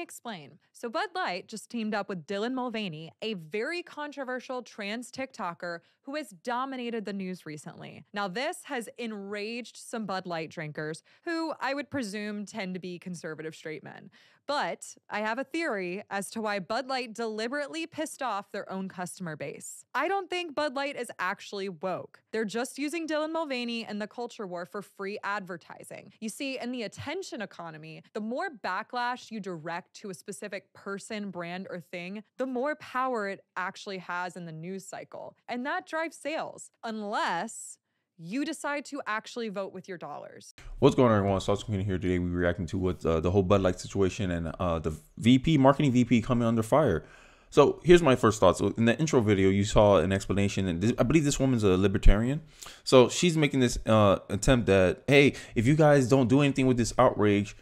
me explain. So Bud Light just teamed up with Dylan Mulvaney, a very controversial trans TikToker who has dominated the news recently. Now, this has enraged some Bud Light drinkers who I would presume tend to be conservative straight men. But I have a theory as to why Bud Light deliberately pissed off their own customer base. I don't think Bud Light is actually woke. They're just using Dylan Mulvaney and the culture war for free advertising. You see, in the attention economy, the more backlash you direct to a specific person, brand, or thing, the more power it actually has in the news cycle. And that drives sales, unless you decide to actually vote with your dollars. What's going on, everyone? Sauce Community here today. We're reacting to what the whole Bud Light situation and the marketing VP coming under fire. So here's my first thoughts. So in the intro video, you saw an explanation, and I believe this woman's a libertarian. So she's making this attempt that, hey, if you guys don't do anything with this outrage,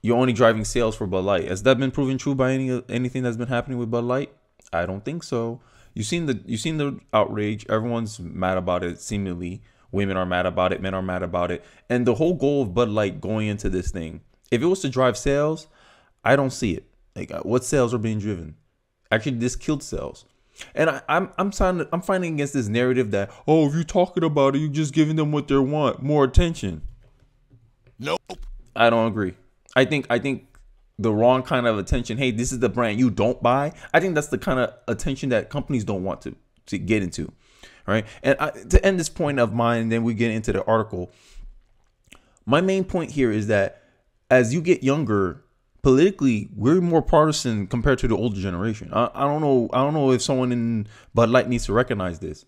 you're only driving sales for Bud Light. Has that been proven true by anything that's been happening with Bud Light? I don't think so. You've seen the outrage. Everyone's mad about it, seemingly. Women are mad about it. Men are mad about it. And the whole goal of Bud Light going into this thing, if it was to drive sales, I don't see it. Like, what sales are being driven? Actually, this killed sales. And I'm fighting against this narrative that, oh, if you're talking about it, you're just giving them what they want, more attention. Nope. I don't agree. I think the wrong kind of attention. Hey, this is the brand you don't buy. I think that's the kind of attention that companies don't want to get into. Right. And to end this point of mine, then we get into the article. My main point here is that as you get younger, politically, we're more partisan compared to the older generation. I don't know if someone in Bud Light needs to recognize this,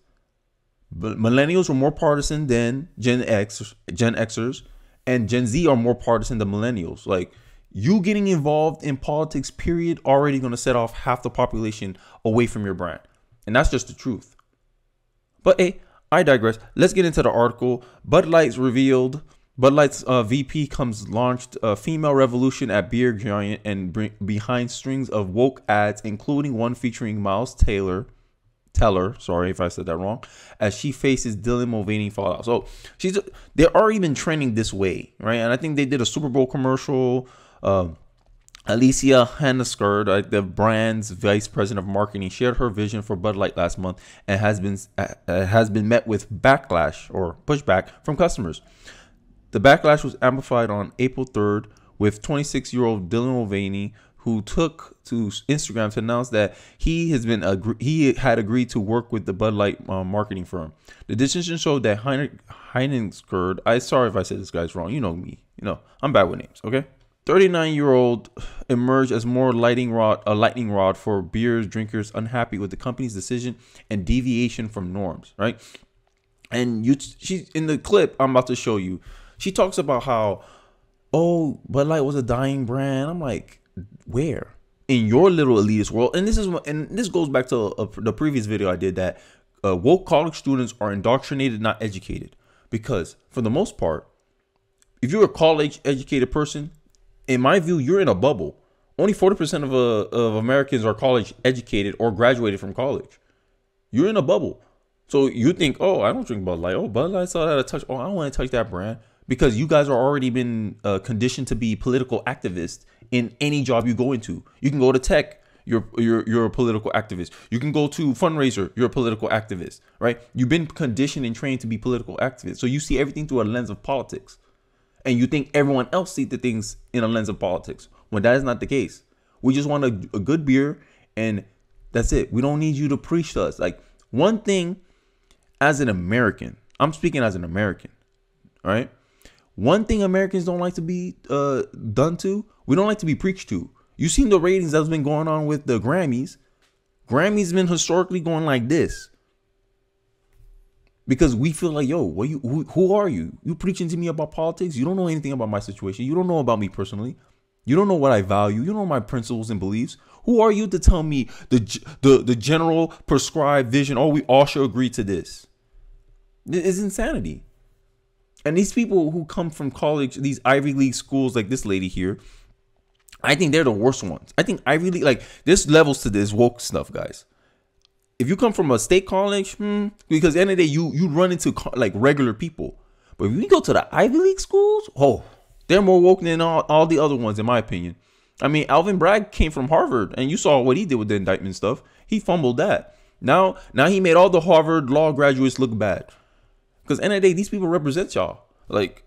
but millennials are more partisan than Gen Xers, and Gen Z are more partisan than millennials. Like, you getting involved in politics, period, already going to set off half the population away from your brand. And that's just the truth. But hey, I digress. Let's get into the article. Bud Light's VP launched a female revolution at beer giant and behind strings of woke ads, including one featuring Miles Teller, sorry if I said that wrong, as she faces Dylan Mulvaney fallout. So they're already been trending this way, right? And I think they did a Super Bowl commercial. Alissa Heinerscheid, the brand's vice president of marketing, shared her vision for Bud Light last month and has been met with backlash or pushback from customers. The backlash was amplified on April 3rd with 26-year-old Dylan Mulvaney, who took to Instagram to announce that he had agreed to work with the Bud Light marketing firm. The decision showed that Heinerscheid, sorry if I said this guy's wrong. You know me. I'm bad with names. Okay. 39-year-old emerged as a lightning rod for beer drinkers unhappy with the company's decision and deviation from norms, right? And she's in the clip I'm about to show you. She talks about how, oh, Bud Light was a dying brand. I'm like, where? In your little elitist world. And this goes back to the previous video I did, that woke college students are indoctrinated, not educated. Because for the most part, if you're a college educated person, in my view, you're in a bubble. Only 40% of Americans are college educated or graduated from college. You're in a bubble. So you think, oh, I don't drink Bud Light. Oh, Bud Light saw that a touch. Oh, I don't want to touch that brand. Because you guys are already been conditioned to be political activists in any job you go into. You can go to tech, you're a political activist. You can go to fundraiser, you're a political activist, right? You've been conditioned and trained to be political activists. So you see everything through a lens of politics. And you think everyone else sees the things in a lens of politics, when that is not the case. We just want a good beer, and that's it. We don't need you to preach to us. Like, one thing, as an American, I'm speaking as an American, all right? One thing Americans don't like to be done to, we don't like to be preached to. You've seen the ratings that's been going on with the Grammys. Grammys been historically going like this. Because we feel like, yo, who are you? You preaching to me about politics? You don't know anything about my situation. You don't know about me personally. You don't know what I value. You don't know my principles and beliefs. Who are you to tell me the general prescribed vision? Oh, we all should agree to this. It's insanity. And these people who come from college, these Ivy League schools like this lady here, I think they're the worst ones. I think Ivy League, like, there's levels to this woke stuff, guys. If you come from a state college, because at the end of the day, you run into like regular people. But if you go to the Ivy League schools, oh, they're more woke than all the other ones, in my opinion. I mean, Alvin Bragg came from Harvard, and you saw what he did with the indictment stuff. He fumbled that. Now he made all the Harvard law graduates look bad. Because end of the day, these people represent y'all. Like,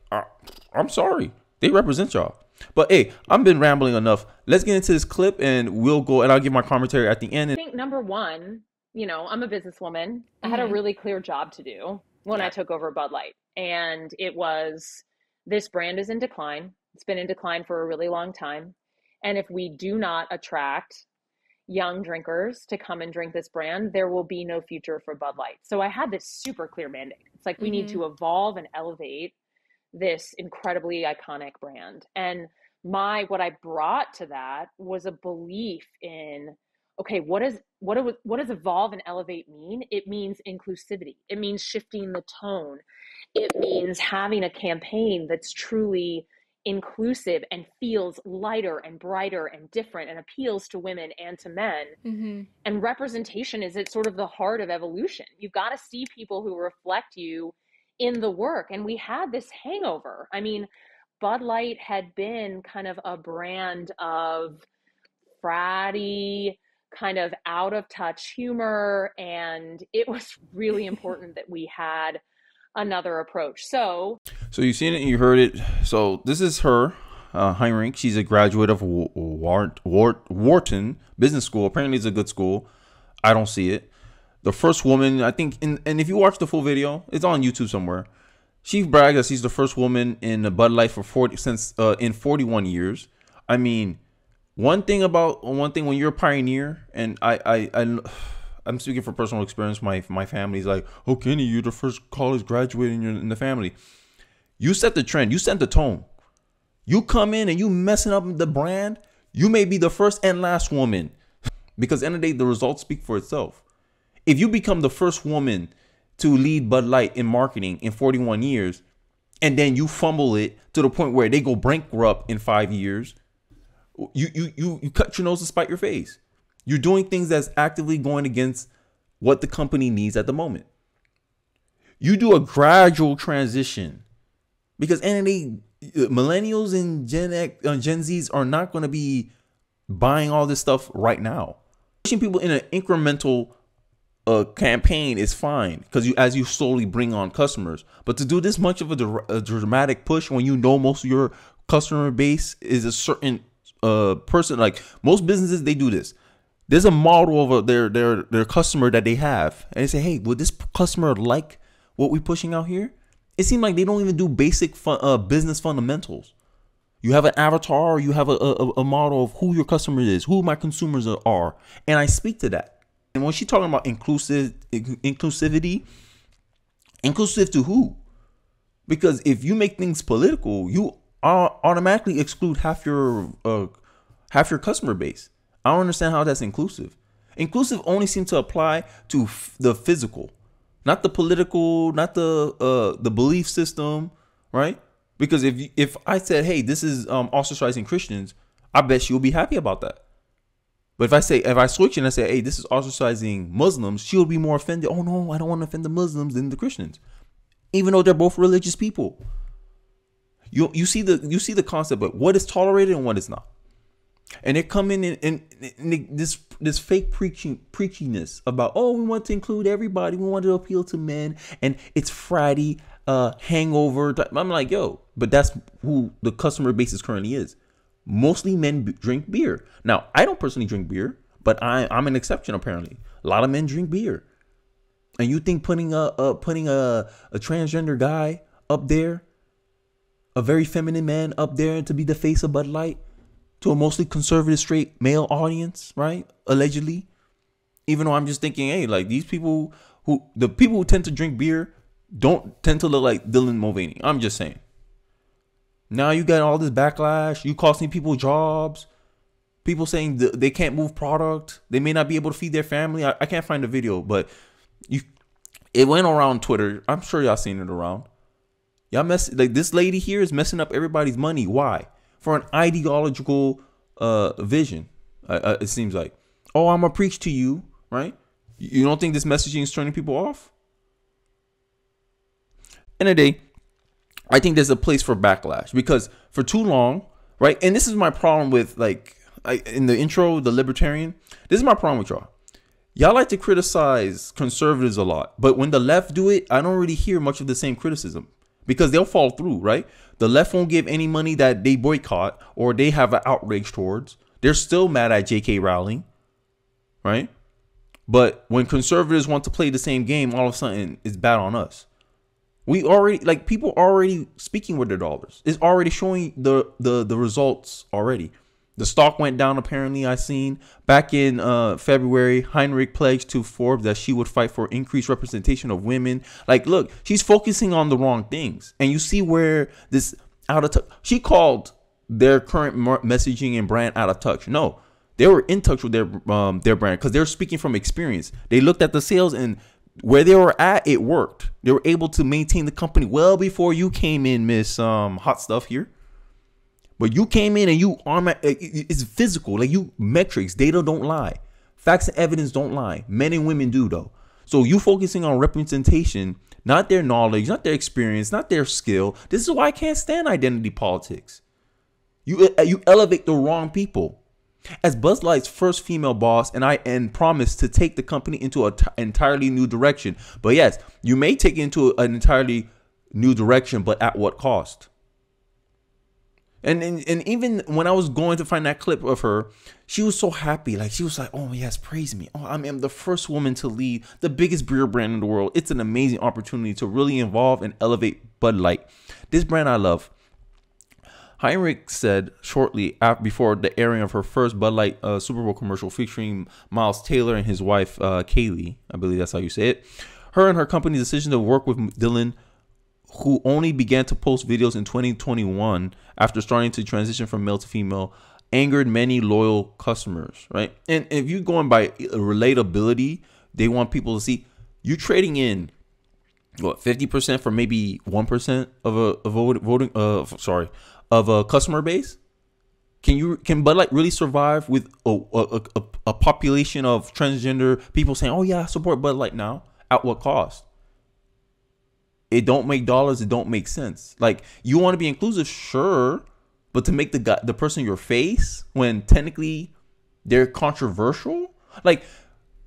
I'm sorry, they represent y'all. But hey, I've been rambling enough. Let's get into this clip, and we'll go, and I'll give my commentary at the end. I think number one, I'm a businesswoman. I had a really clear job to do when I took over Bud Light. And it was, this brand is in decline. It's been in decline for a really long time. And if we do not attract young drinkers to come and drink this brand, there will be no future for Bud Light. So I had this super clear mandate. It's like, we need to evolve and elevate this incredibly iconic brand. And what I brought to that was a belief in, okay, what does evolve and elevate mean? It means inclusivity. It means shifting the tone. It means having a campaign that's truly inclusive and feels lighter and brighter and different and appeals to women and to men. And representation is at sort of the heart of evolution. You've got to see people who reflect you in the work. And we had this hangover. I mean, Bud Light had been kind of a brand of fratty, kind of out of touch humor. And it was really important that we had another approach. So you've seen it and you heard it. So this is her, Heinrich. She's a graduate of Wharton Business School. Apparently it's a good school. I don't see it. The first woman, I think, and if you watch the full video, it's on YouTube somewhere. She bragged that she's the first woman in the Bud Light in 41 years. I mean, one thing when you're a pioneer, and I'm speaking from personal experience. My family's like, oh, Kenny, you're the first college graduate in the family. You set the trend. You set the tone. You come in and you messing up the brand. You may be the first and last woman, because at the end of the day, the results speak for itself. If you become the first woman to lead Bud Light in marketing in 41 years, and then you fumble it to the point where they go bankrupt in 5 years, you cut your nose to spite your face. You're doing things that's actively going against what the company needs at the moment. You do a gradual transition, because any millennials and Gen Zs are not going to be buying all this stuff right now. Pushing people in an incremental campaign is fine, because as you slowly bring on customers. But to do this much of a dramatic push when you know most of your customer base is a certain person, like most businesses, they do this. There's a model of their customer that they have, and they say, hey, would this customer like what we're pushing out here? It seems like they don't even do basic business fundamentals. You have an avatar, you have a model of who your customer is, who my consumers are, and I speak to that. And when she's talking about inclusivity, inclusive to who? Because if you make things political, you automatically exclude half your customer base. I don't understand how that's inclusive. Inclusive only seems to apply to the physical, not the political, not the belief system, right? Because if I said, hey, this is ostracizing Christians, I bet she'll be happy about that. But if I switch and I say, hey, this is ostracizing Muslims, she'll be more offended. Oh no, I don't want to offend the Muslims than the Christians, even though they're both religious people. You see the concept, but what is tolerated and what is not. And they're coming in this fake preachiness about, oh, we want to include everybody, we want to appeal to men, and it's fratty, hangover. I'm like, yo, but that's who the customer base currently is. Mostly men drink beer. Now, I don't personally drink beer, but I'm an exception apparently. A lot of men drink beer, and you think putting a transgender guy up there, a very feminine man up there to be the face of Bud Light, to a mostly conservative straight male audience, right? Allegedly. Even though I'm just thinking, hey, like the people who tend to drink beer don't tend to look like Dylan Mulvaney. I'm just saying. Now you got all this backlash. You costing people jobs. People saying they can't move product. They may not be able to feed their family. I can't find the video, but it went around Twitter. I'm sure y'all seen it around. Y'all like this lady here is messing up everybody's money. Why? For an ideological vision. It seems like, oh, I'm gonna preach to you, right? You don't think this messaging is turning people off? End of the day, I think there's a place for backlash, because for too long, right? And this is my problem with like in the intro, the libertarian. This is my problem with y'all. Y'all like to criticize conservatives a lot, but when the left do it, I don't really hear much of the same criticism because they'll fall through, right? The left won't give any money that they boycott or they have an outrage towards. They're still mad at JK Rowling, right? But when conservatives want to play the same game, all of a sudden it's bad on us. We already, like, people already speaking with their dollars. It's already showing the results already. The stock went down, apparently. I seen back in February, Heinrich pledged to Forbes that she would fight for increased representation of women. Like, look, she's focusing on the wrong things. And you see where this out of touch. She called their current messaging and brand out of touch. No, they were in touch with their brand because they're speaking from experience. They looked at the sales and where they were at, it worked. They were able to maintain the company well before you came in, Miss Hot Stuff here. But you came in and it's physical. Like, you metrics, data don't lie. Facts and evidence don't lie. Men and women do, though. So you focusing on representation, not their knowledge, not their experience, not their skill. This is why I can't stand identity politics. You elevate the wrong people. As Buzz Light's first female boss, and promised to take the company into an entirely new direction. But yes, you may take it into an entirely new direction, but at what cost? And even when I was going to find that clip of her, she was so happy. Like, she was like, oh, yes, praise me. Oh, I'm the first woman to lead the biggest beer brand in the world. It's an amazing opportunity to really involve and elevate Bud Light. This brand I love. Heinrich said shortly before the airing of her first Bud Light Super Bowl commercial featuring Miles Taylor and his wife, Kaylee, I believe that's how you say it. Her and her company's decision to work with Dylan, who only began to post videos in 2021 after starting to transition from male to female, angered many loyal customers, right? And if you're going by relatability, they want people to see you trading in what 50% for maybe 1% of a customer base. Can Bud Light really survive with a population of transgender people saying, "Oh yeah, I support Bud Light now"? At what cost? It don't make dollars. It don't make sense. Like, you want to be inclusive, sure, but to make the person your face when technically they're controversial, like,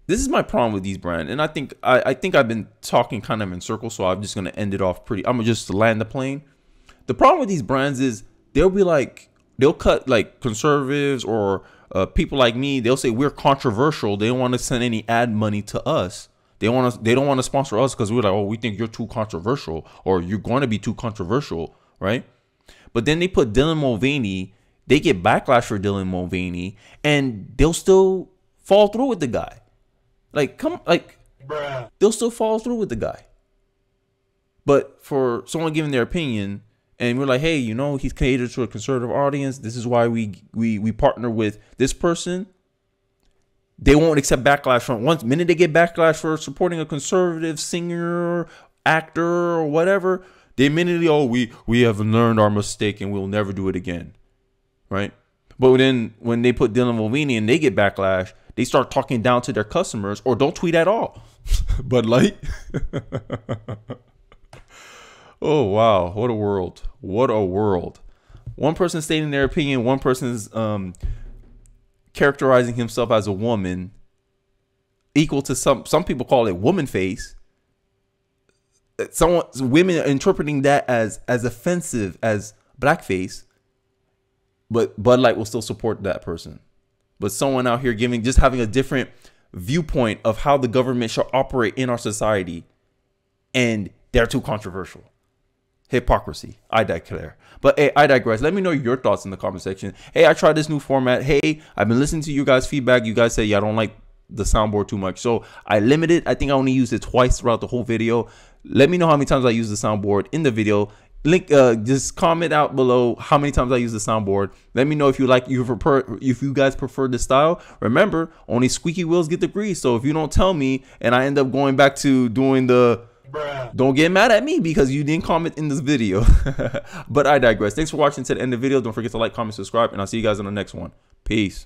this is my problem with these brands. And I think I've been talking kind of in circles, so I'm just gonna end it off pretty. I'm gonna just land the plane. The problem with these brands is they'll cut like conservatives or people like me. They'll say we're controversial. They don't want to send any ad money to us. They don't want to sponsor us because we're like, oh, we think you're too controversial or you're going to be too controversial, right? But then they put Dylan Mulvaney. They get backlash for Dylan Mulvaney, and they'll still fall through with the guy. They'll still fall through with the guy. But for someone giving their opinion, and we're like, hey, you know, he's catered to a conservative audience. This is why we partner with this person. They won't accept backlash from one minute they get backlash for supporting a conservative singer, actor, or whatever. They immediately, oh, we have learned our mistake and we'll never do it again, right? But then when they put Dylan Mulvaney and they get backlash, they start talking down to their customers or don't tweet at all. Bud Light. Oh, wow. What a world. What a world. One person stating their opinion. One person's characterizing himself as a woman, equal to some people call it woman face. Women are interpreting that as offensive as blackface, but Bud Light will still support that person. But someone out here having a different viewpoint of how the government should operate in our society, and they're too controversial. Hypocrisy. I declare. But hey, I digress. Let me know your thoughts in the comment section. Hey, I tried this new format. Hey, I've been listening to you guys' feedback. You guys say, yeah, I don't like the soundboard too much. So I limited. I think I only used it twice throughout the whole video. Let me know how many times I use the soundboard in the video. Link, just comment out below how many times I use the soundboard. Let me know if you guys prefer this style. Remember, only squeaky wheels get the grease. So if you don't tell me and I end up going back to doing the don't get mad at me because you didn't comment in this video. But I digress. Thanks for watching to the end of the video. Don't forget to like, comment, subscribe, and I'll see you guys in the next one. Peace.